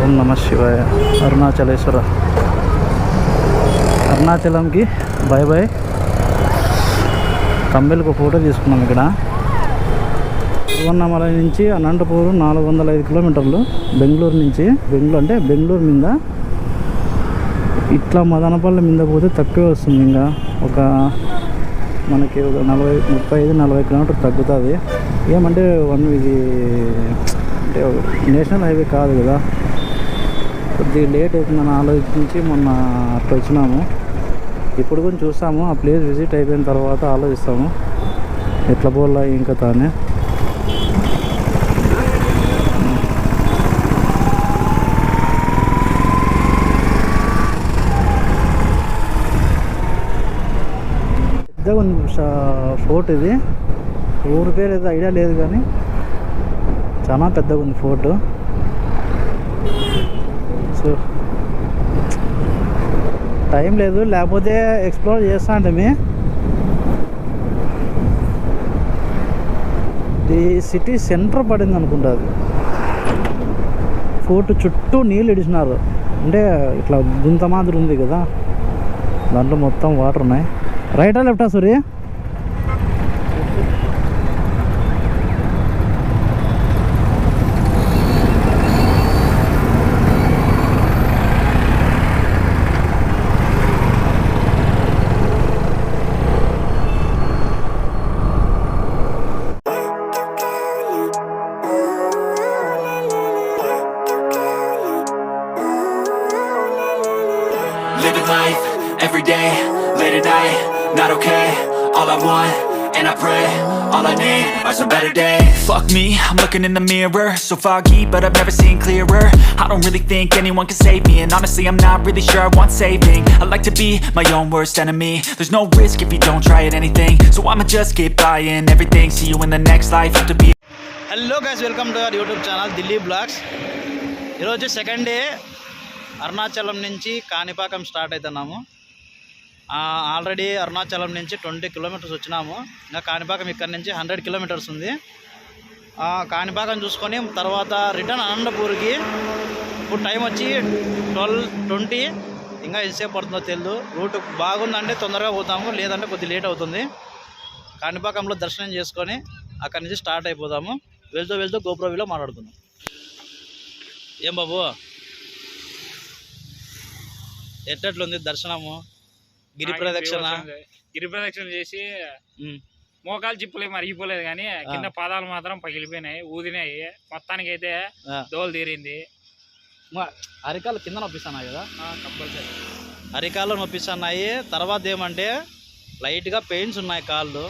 ఓం నమ శివాయ. అరుణాచలేశ్వర. అరుణాచలంకి బాయ్ బాయ్. తమిళకు ఫోటో తీసుకున్నాం ఇక్కడ. తిరువన్నామలై నుంచి అనంతపూర్ 405 కిలోమీటర్లు. బెంగళూరు నుంచి, బెంగళూరు మీద ఇట్లా మదనపల్లి మీద పోతే తక్కువే వస్తుంది. ఇంకా ఒక మనకి ఒక 35-40 కిలోమీటర్లు తగ్గుతుంది. ఏమంటే ఇది అంటే నేషనల్ హైవే కాదు కదా, కొద్దిగా లేట్ అవుతుందని ఆలోచించి మొన్న అట్లా వచ్చినాము. ఇప్పుడు కూడా చూస్తాము, ఆ ప్లేస్ విజిట్ అయిపోయిన తర్వాత ఆలోచిస్తాము ఎట్లా పోలా ఏం కథ అని. పెద్దగా ఉంది ఫోర్ట్. ఇది ఊరి పేరు ఏదో ఐడియా లేదు కానీ చాలా పెద్దగా ఉంది ఫోర్ట్. సో టైం లేదు, లేకపోతే ఎక్స్ప్లోర్ చేస్తా అంటే ఇది సిటీ సెంటర్ పడింది అనుకుంటుంది. ఫోర్ట్ చుట్టూ నీళ్ళు ఇడిచినారు, అంటే ఇట్లా గుంత మాదిరి ఉంది కదా, దాంట్లో మొత్తం వాటర్ ఉన్నాయి. రైటా లెఫ్టా Suri? Living life, every day, late at night, not okay. All I want, and I pray, all I need are some better days. Fuck me, I'm looking in the mirror, so foggy, but I've never seen clearer. I don't really think anyone can save me, and honestly I'm not really sure I want saving. I like to be my own worst enemy. There's no risk if you don't try at anything, so I'ma just keep buying everything. See you in the next life, have to be. Hello guys, welcome to our YouTube channel Delhi blogs. ఈరోజు second day. Arunachalam నుంచి Kanipakam start అవుతున్నాము. Already Arunachalam నుంచి 20 kilometres వచ్చినాము. ఇంకా కాణిపాకం ఇక్కడ నుంచి 100 kilometres ఉంది. కాణిపాకం చూసుకొని తర్వాత రిటర్న్ అనంతపూర్కి. ఇప్పుడు టైం వచ్చి 12:20. ఇంకా ఎంతసేపు పడుతుందో తెలియదు. రూట్ బాగుందంటే తొందరగా పోతాము, లేదంటే కొద్దిగా లేట్ అవుతుంది. కాణిపాకంలో దర్శనం చేసుకొని అక్కడి నుంచి స్టార్ట్ అయిపోతాము. వెళ్తూ గోప్రోవిలో మాట్లాడుకుందాం. ఏం బాబు, ఎట్లట్లుంది దర్శనము? గిరి ప్రదక్షిణ చేసి మోకాలు చిప్పులే మరిగిపోలేదు కానీ కింద పాదాలు మాత్రం పగిలిపోయినాయి, ఊదినాయి. మొత్తానికి అయితే దోలు తీరింది. అరికాలు కింద నొప్పిస్తున్నాయి కదా, కంపల్సరీ అరికాలు నొప్పిస్తున్నాయి. తర్వాత ఏమంటే లైట్గా పెయిన్స్ ఉన్నాయి కాళ్ళు.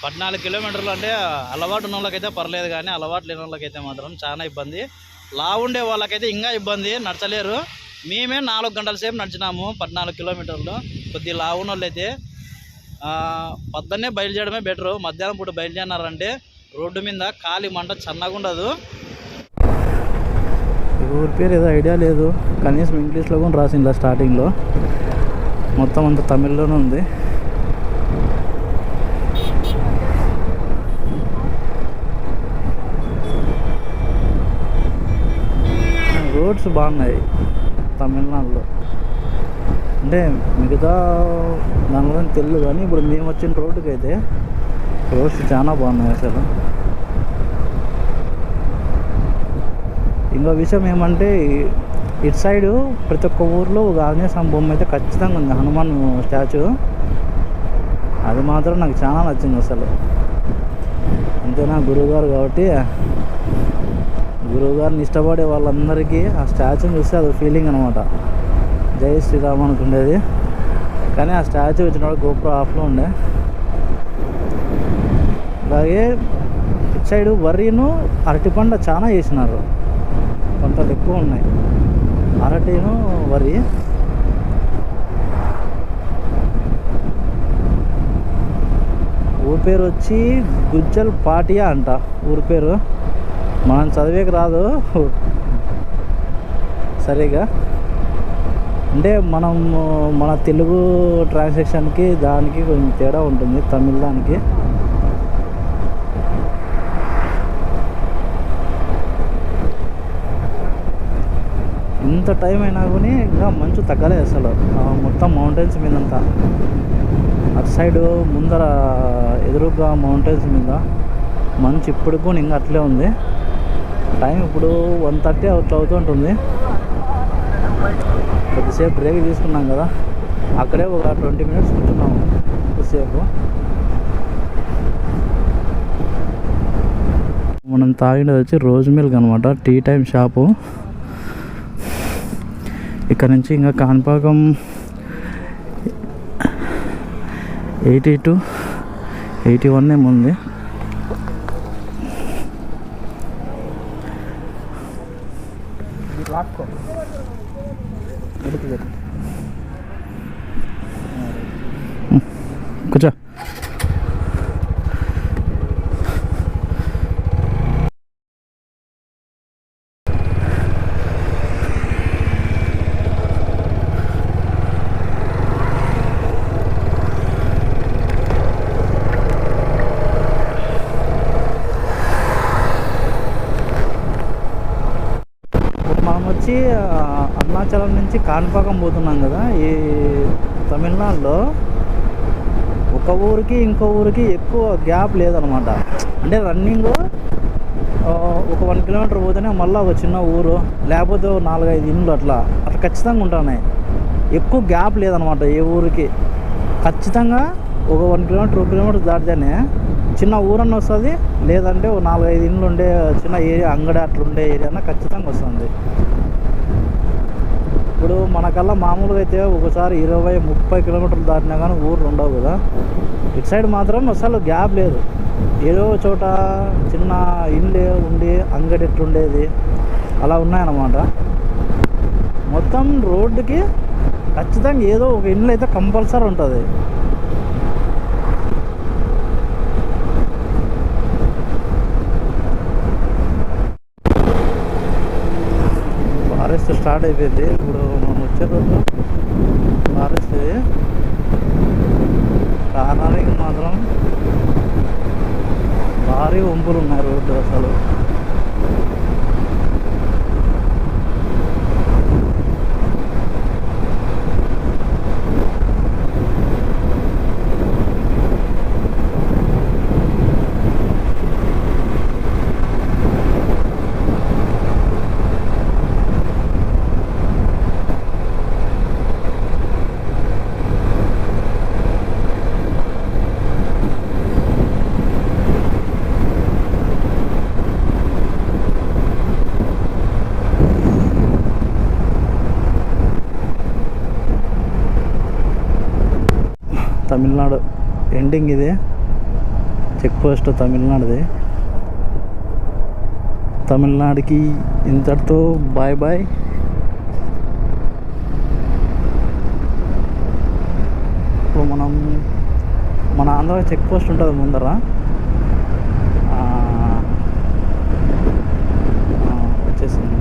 14 కిలోమీటర్లు అంటే అలవాటు ఉన్న వాళ్ళకైతే పర్లేదు, కానీ అలవాటు లేని వాళ్ళకైతే మాత్రం చాలా ఇబ్బంది. లావుండే వాళ్ళకైతే ఇంకా ఇబ్బంది, నడచలేరు. మేమే 4 గంటల సేపు నడిచినాము 14 కిలోమీటర్లు. కొద్దిగా లావున్న వాళ్ళు అయితే పొద్దున్నే బయలుదేరడమే బెటరు. మధ్యాహ్నం పూట బయలుదేరినారంటే రోడ్డు మీద కాలి మంట చన్నగా ఉండదు. ఊరి పేరు ఏదో ఐడియా లేదు, కనీసం ఇంగ్లీష్లో కూడా రాసిందా స్టార్టింగ్లో. మొత్తం అంతా తమిళ్లోనే ఉంది. రోడ్స్ బాగున్నాయి తమిళనాడులో, అంటే మిగతా దానిలో తెలియదు కానీ ఇప్పుడు మేము వచ్చిన రోడ్డుకి అయితే రోడ్స్ చాలా బాగున్నాయి అసలు. ఇంకో విషయం ఏమంటే ఇటు సైడు ప్రతి ఒక్క ఊర్లో ఒక ఆంజనేయ స్వామి బొమ్మ అయితే ఖచ్చితంగా ఉంది, హనుమాన్ స్టాచ్యూ. అది మాత్రం నాకు చాలా నచ్చింది అసలు. అంతేనా, గురువుగారు కాబట్టి గురువుగారిని ఇష్టపడే వాళ్ళందరికీ ఆ స్టాచ్యూని చూస్తే అది ఫీలింగ్ అనమాట. జై శ్రీరామ్ అనుకుండేది. కానీ ఆ స్టాచ్యూ వచ్చినప్పుడు గోప్రో ఆఫ్లో ఉండే. అలాగే ఇటు సైడు వరిను అరటి పంట చాలా వేసినారు, పంటలు ఎక్కువ ఉన్నాయి. అరటిను వరి. ఊరి పేరు వచ్చి గుజ్జల్ పాటియా అంట ఊరి పేరు. మనం చదివేకి రాదు సరిగా, అంటే మన తెలుగు ట్రాన్స్లేషన్కి దానికి కొంచెం తేడా ఉంటుంది, తమిళ దానికి. ఇంత టైం అయినా కానీ ఇంకా మంచు తగ్గలేదు అసలు. మొత్తం మౌంటైన్స్ మీదంతా, అటు సైడు ముందర ఎదురుగా మౌంటైన్స్ మీద మంచు ఇప్పుడు కూడా ఇంకా అట్లే ఉంది. టైం ఇప్పుడు 1:30 అట్లా అవుతుంటుంది. కొద్దిసేపు బ్రేక్ తీసుకున్నాం కదా, అక్కడే ఒక 20 minutes కూర్చున్నాము కొద్దిసేపు. మనం తాగినది వచ్చి రోజ్ మిల్క్ అనమాట, టీ టైం షాపు. ఇక్కడ నుంచి ఇంకా కాణిపాకం 80 to 81 ఏముంది. కూర్చో. మనం వచ్చి అరుణాచలం నుంచి కాణిపాకం పోతున్నాం కదా. ఈ తమిళనాడులో ఒక ఊరికి ఇంకో ఊరికి ఎక్కువ గ్యాప్ లేదనమాట. అంటే రన్నింగ్ ఒక 1 kilometer పోతేనే మళ్ళీ ఒక చిన్న ఊరు, లేకపోతే 4-5 ఇండ్లు అట్లా ఖచ్చితంగా ఉంటున్నాయి. ఎక్కువ గ్యాప్ లేదనమాట ఏ ఊరికి. ఖచ్చితంగా ఒక 1 kilometer 2 kilometers దాటితేనే చిన్న ఊరన్న వస్తుంది, లేదంటే ఒక 4-5 ఇండ్లు ఉండే చిన్న ఏరియా, అంగడి అట్లుండే ఏరియానా ఖచ్చితంగా వస్తుంది. ఇప్పుడు మనకల్లా మామూలుగా అయితే ఒకసారి 20-30 kilometers దాటినా కానీ ఊర్లు ఉండవు కదా. ఇటు సైడ్ మాత్రం అసలు గ్యాప్ లేదు. ఏదో చోట చిన్న ఇల్లు ఉండి అంగడి ఎట్లుండేది అలా ఉన్నాయన్నమాట. మొత్తం రోడ్డుకి ఖచ్చితంగా ఏదో ఒక ఇల్లు అయితే కంపల్సరీ ఉంటుంది. ఫారెస్ట్ స్టార్ట్ అయిపోయింది. ఇప్పుడు మనం వచ్చే రోజు ఫారెస్ట్ కారణానికి మాత్రం భారీ వంపులు ఉన్నాయి రోడ్డు అసలు. తమిళనాడు ఎండింగ్ ఇది, చెక్ పోస్ట్ తమిళనాడుది. తమిళనాడుకి ఇంతటితో బాయ్ బాయ్. ఇప్పుడు మనం మన ఆంధ్ర చెక్ పోస్ట్ ఉంటుంది ముందర, వచ్చేసింది.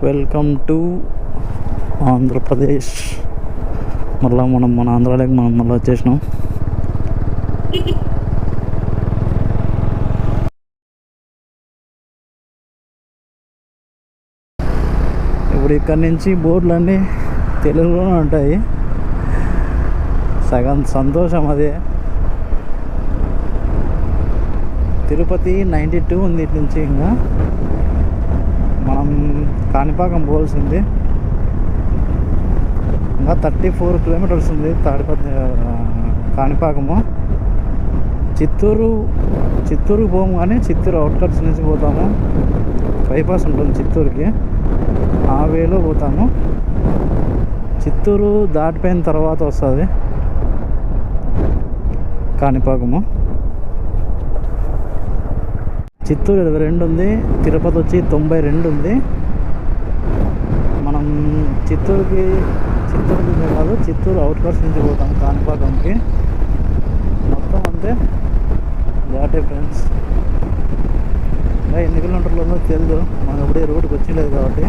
Welcome to Andhra Pradesh. మళ్ళీ మనం మన ఆంధ్రాలోకి మళ్ళీ వచ్చేసినాం. ఇప్పుడు ఇక్కడి నుంచి బోర్డులు అన్నీ తెలుగులోనే ఉంటాయి. సగం సంతోషం అదే. తిరుపతి 92 ఉంది ఇటు నుంచి. ఇంకా మనం కాణిపాకం పోవాల్సింది ఇంకా 34 kilometers ఉంది కాణిపాకము. చిత్తూరు పోము కానీ చిత్తూరు అవుట్కట్స్ నుంచి పోతాము. బైపాస్ ఉంటుంది చిత్తూరుకి, ఆ వేలో పోతాము. చిత్తూరు దాటిపోయిన తర్వాత వస్తుంది కాణిపాకము. చిత్తూరు 22 ఉంది, తిరుపతి వచ్చి 92 ఉంది. మనం చిత్తూరుకి కాదు, చిత్తూరు అవుట్కట్స్ నుంచి పోతాం కాణిపాకంకి. మొత్తం అంతే దాటే ఫ్రెండ్స్. ఇంకా ఎన్ని కిలోమీటర్లు ఉందో తెలియదు, మనకు అప్పుడే రోడ్డుకి వచ్చిలేదు కాబట్టి.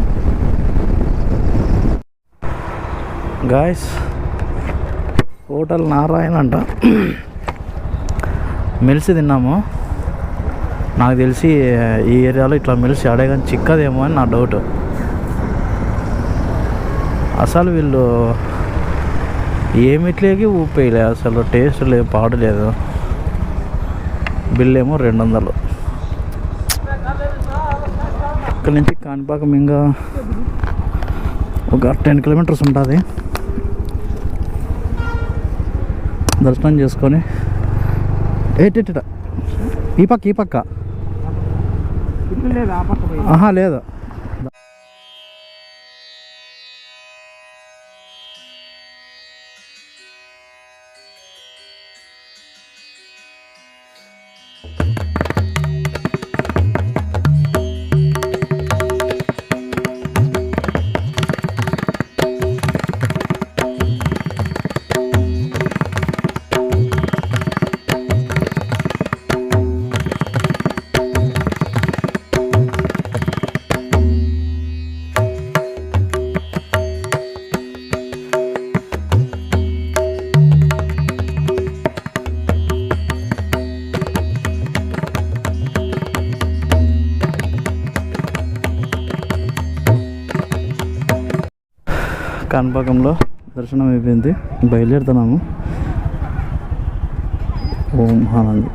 గాయస్, హోటల్ నారాయణ అంట, మెలిసి తిన్నాము. నాకు తెలిసి ఈ ఏరియాలో ఇట్లా మెలిసి ఆడే కానీ చిక్కదేమో అని నా డౌట్. అసలు వీళ్ళు ఏమిట్లేకి ఊపేయలే, అసలు టేస్ట్ లేదు, పాడలేదు. బిల్ ఏమో 200. ఇక్కడ నుంచి కాణిపాకం ఇంకా ఒక 10 కిలోమీటర్స్ ఉంటుంది. దర్శనం చేసుకొని ఏటేట ఈ పక్క ఆహా లేదు. కాణిపాకంలో దర్శనం అయిపోయింది, బయలుదేరుతున్నాము. ఓం ఆనంది,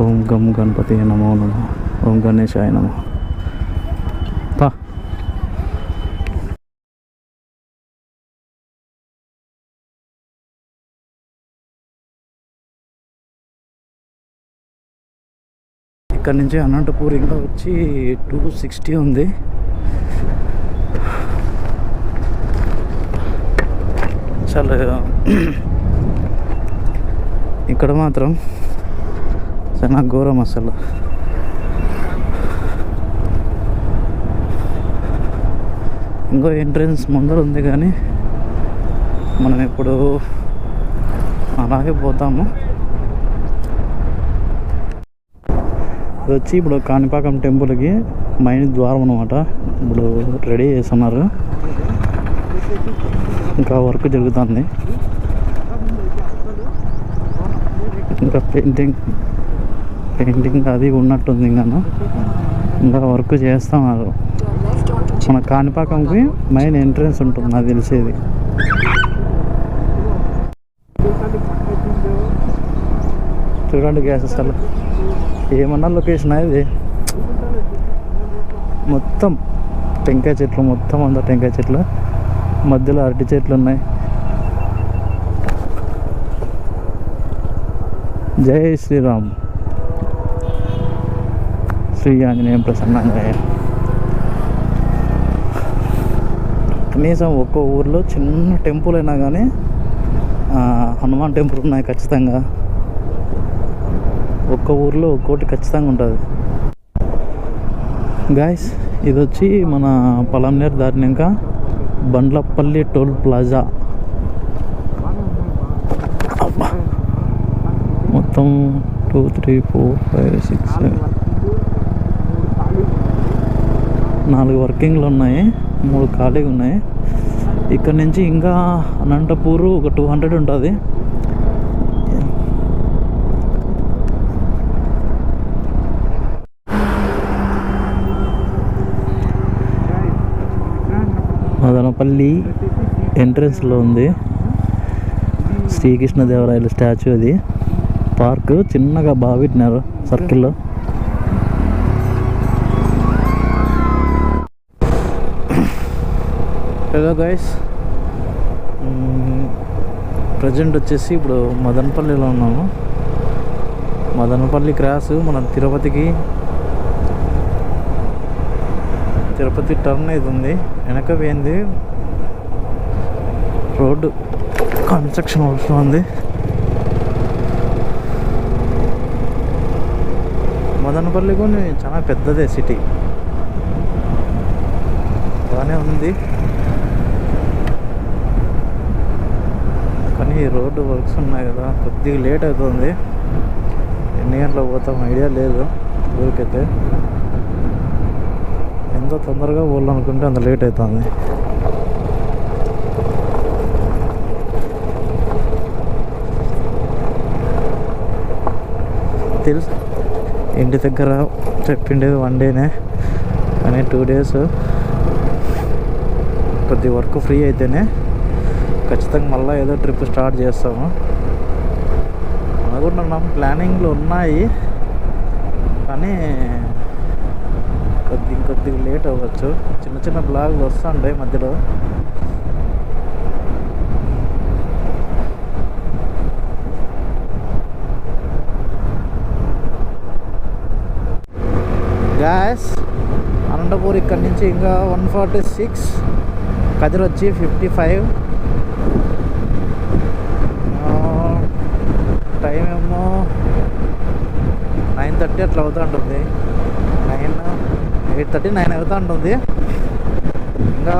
ఓం గం గణపతి నమో నమః, ఓం గణేశాయ నమః. ఇక్కడ నుంచి అనంతపూర్ ఇంకా వచ్చి 260 ఉంది. చాలా ఇక్కడ మాత్రం చాలా ఘోరం అసలు. ఇంకో ఎంట్రన్స్ ముందర ఉంది కానీ మనం ఇప్పుడు అలాగే పోతాము. ఇది వచ్చి ఇప్పుడు కాణిపాకం టెంపుల్కి మెయిన్ ద్వారం అన్నమాట. ఇప్పుడు రెడీ చేస్తున్నారు, ఇంకా వర్క్ జరుగుతుంది. ఇంకా పెయింటింగ్ అది ఉన్నట్టుంది, ఇంకా వర్క్ చేస్తున్నారు. మన కాణిపాకంకి మెయిన్ ఎంట్రన్స్ ఉంటుంది నాకు తెలిసేది. చూడండి గ్యాస్ అసలు ఏమన్నా లొకేషన్ ఇది. మొత్తం టెంకాయ చెట్లు, మొత్తం అంతా టెంకాయ చెట్లు, మధ్యలో అరటి చెట్లు ఉన్నాయి. జై శ్రీరామ్, శ్రీ ఆంజనేయం ప్రసన్నాంజనేయ. కనీసం ఒక్కో ఊర్లో చిన్న టెంపుల్ అయినా కానీ హనుమాన్ టెంపుల్ ఉన్నాయి ఖచ్చితంగా. ఒక్క ఊర్లో ఒక్కోటి ఖచ్చితంగా ఉంటుంది. గాయస్, ఇది వచ్చి మన పలంనేరు దాటినాక బండ్లపల్లి టోల్ ప్లాజా. మొత్తం 2, 3, 4, 5, 6, 7 4 వర్కింగ్లు ఉన్నాయి, 3 ఖాళీగా ఉన్నాయి. ఇక్కడ నుంచి ఇంకా అనంతపూర్ ఒక 200 ఉంటుంది. మదనపల్లి ఎంట్రన్స్లో ఉంది శ్రీకృష్ణదేవరాయల స్టాచ్యూ. అది పార్క్ చిన్నగా బాగా పెట్టినారు సర్కిల్లో. హలో గైస్, ప్రజెంట్ వచ్చేసి ఇప్పుడు మదనపల్లిలో ఉన్నాము. మదనపల్లి క్రాస్ మన తిరుపతి టర్న్ అవుతుంది. వెనక పోయింది రోడ్డు కన్స్ట్రక్షన్ అవసరం ఉంది. మదనపల్లి కూడా చాలా పెద్దదే సిటీ, బాగానే ఉంది. కానీ రోడ్డు వర్క్స్ ఉన్నాయి కదా, కొద్దిగా లేట్ అవుతుంది. ఎన్ని గంటలకు పోతాం ఐడియా లేదు. ఊరికైతే ఎంత తొందరగా పోవాలనుకుంటే అంత లేట్ అవుతుంది. తెలుసు ఇంటి దగ్గర చెప్పిండేది 1 డేనే, కానీ 2 డేస్ కొద్ది వర్క్ ఫ్రీ అయితేనే ఖచ్చితంగా మళ్ళీ ఏదో ట్రిప్ స్టార్ట్ చేస్తాము అనుకుంటున్నాం. ప్లానింగ్లు ఉన్నాయి కానీ కొద్దిగా లేట్ అవ్వచ్చు. చిన్న చిన్న బ్లాగులు వస్తుంటాయి మధ్యలో. గ్యాస్ అనంతపూర్ ఇక్కడ నుంచి ఇంకా 146, కదిరి వచ్చి 55. టైం ఏమో 9:30 అట్లా అవుతూ ఉంటుంది. 8:30, 9 అవుతూ ఉంటుంది. ఇంకా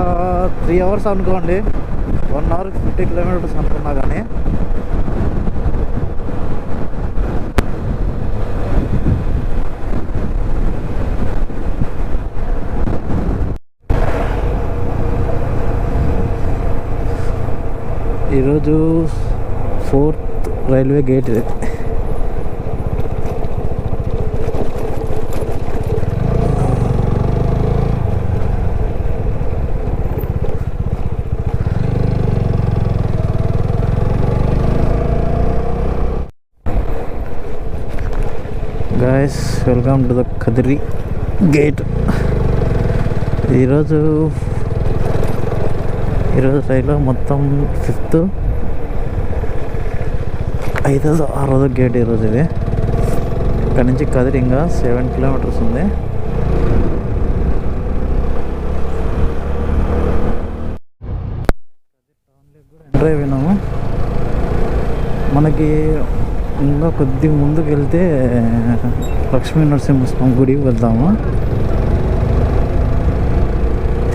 3 అవర్స్ అనుకోండి. 1 అవర్ 50 కిలోమీటర్స్ అనుకున్నా కానీ ఈరోజు 4th రైల్వే గేట్ ఇది. Guys, welcome to the Kadiri gate. ఈరోజు రైల్లో మొత్తం 5th, 5వ, 6వ గేట్ ఈరోజు ఇది. ఇక్కడ నుంచి కదిరి ఇంకా 7 కిలోమీటర్స్ ఉంది. ఎంటర్ అయిపోయినాము. మనకి ఇంకా కొద్దిగా ముందుకు వెళ్తే లక్ష్మీ నరసింహస్వామి గుడికి వెళ్తాము.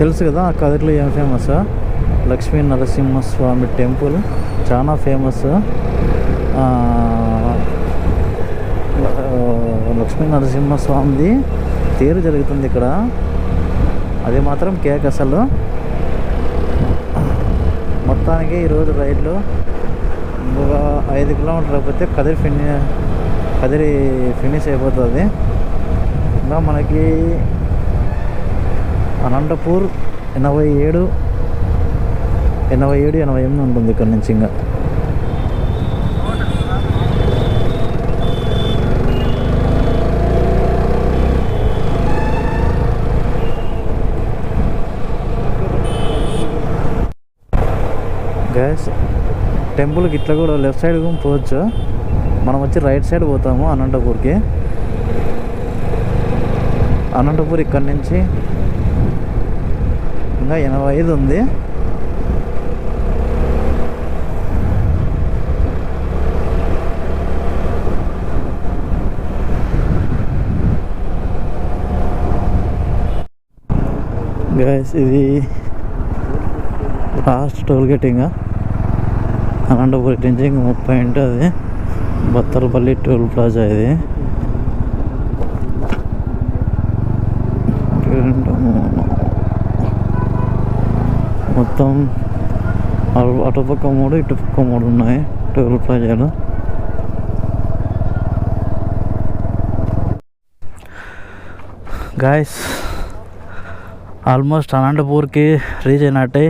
తెలుసు కదా కదిరిలో ఏం ఫేమస్? లక్ష్మీ నరసింహస్వామి టెంపుల్ చాలా ఫేమస్. లక్ష్మీ నరసింహస్వామిది తేరు జరుగుతుంది ఇక్కడ. అది మాత్రం కేక్ అసలు. మొత్తానికి ఈరోజు రైడ్లో ఇంకొక 5 కిలోమీటర్లు అయిపోతే కదిరి ఫినిష్ అయిపోతుంది. ఇంకా మనకి అనంతపూర్ 87, 88 ఉంటుంది ఇక్కడ నుంచి. ఇంకా గ్యాస్ టెంపుల్కి ఇట్లా కూడా లెఫ్ట్ సైడ్ పోవచ్చు. మనం వచ్చి రైట్ సైడ్ పోతాము అనంతపూర్కి. అనంతపూర్ ఇక్కడ నుంచి ఇంకా 85 ఉంది. గైస్, ఇది లాస్ట్ టోల్ గేట్. ఇంకా అనంతపూర్ నుంచి ఇంక 30 ఉంటుంది. బత్తలపల్లి టోల్ ప్లాజా ఇది. మొత్తం అటుపక్క 3, ఇటుపక్క 3 ఉన్నాయి టోల్ ప్లాజాలు. గాయస్, ఆల్మోస్ట్ అనంతపూర్కి రీచ్ అయినట్టే.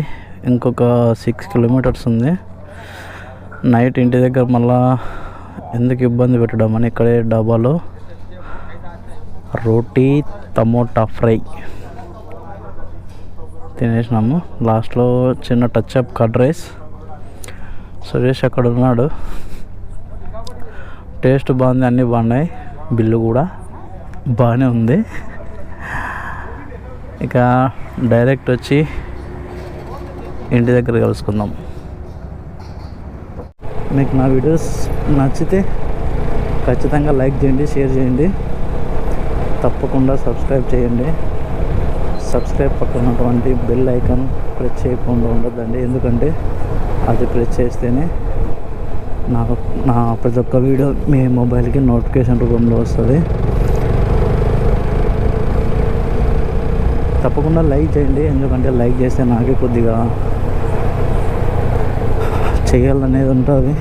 ఇంకొక 6 కిలోమీటర్స్ ఉంది. నైట్ ఇంటి దగ్గర మళ్ళా ఎందుకు ఇబ్బంది పెట్టడం అని ఇక్కడే డాబాలో రోటీ టమోటా ఫ్రై తినేసినాము. లాస్ట్లో చిన్న touch up curd rice. Suresh అక్కడ ఉన్నాడు. టేస్ట్ బాగుంది, అన్నీ బాగున్నాయి. బిల్లు కూడా బాగానే ఉంది. ఇక డైరెక్ట్ వచ్చి ఇంటి దగ్గర కలుసుకుందాం. మీకు నా వీడియోస్ నచ్చితే ఖచ్చితంగా లైక్ చేయండి, షేర్ చేయండి, తప్పకుండా సబ్స్క్రైబ్ చేయండి. సబ్స్క్రైబ్ పక్కన ఉన్నటువంటి బెల్ ఐకాన్ ప్రెస్ చేయకుండా ఉండొద్దండి. ఎందుకంటే అది ప్రెస్ చేస్తేనే నా ప్రతి ఒక్క వీడియో మీ మొబైల్కి నోటిఫికేషన్ రూపంలో వస్తుంది. తప్పకుండా లైక్ చేయండి, ఎందుకంటే లైక్ చేస్తే నాకే కొద్దిగా చేయాలనేది ఉంటుంది.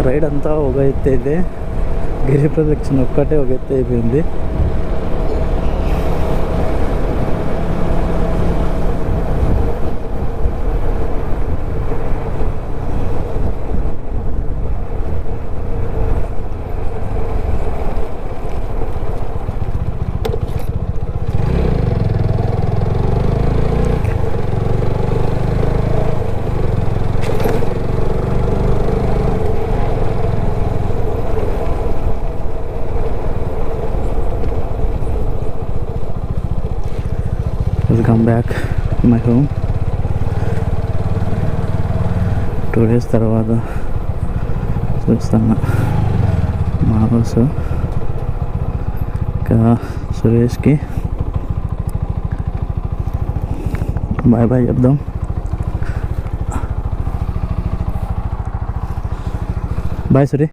రైడ్ అంతా ఒక ఎత్తు అయితే గిరి ప్రదక్షిణ ఒక్కటే ఒక ఎత్తు అయిపోయింది. Welcome back my home. 2 days తర్వాత చూస్తున్నా మా హౌస్. ఇంకా సురేష్కి బాయ్ బాయ్ చెప్దాం. బాయ్ సురే.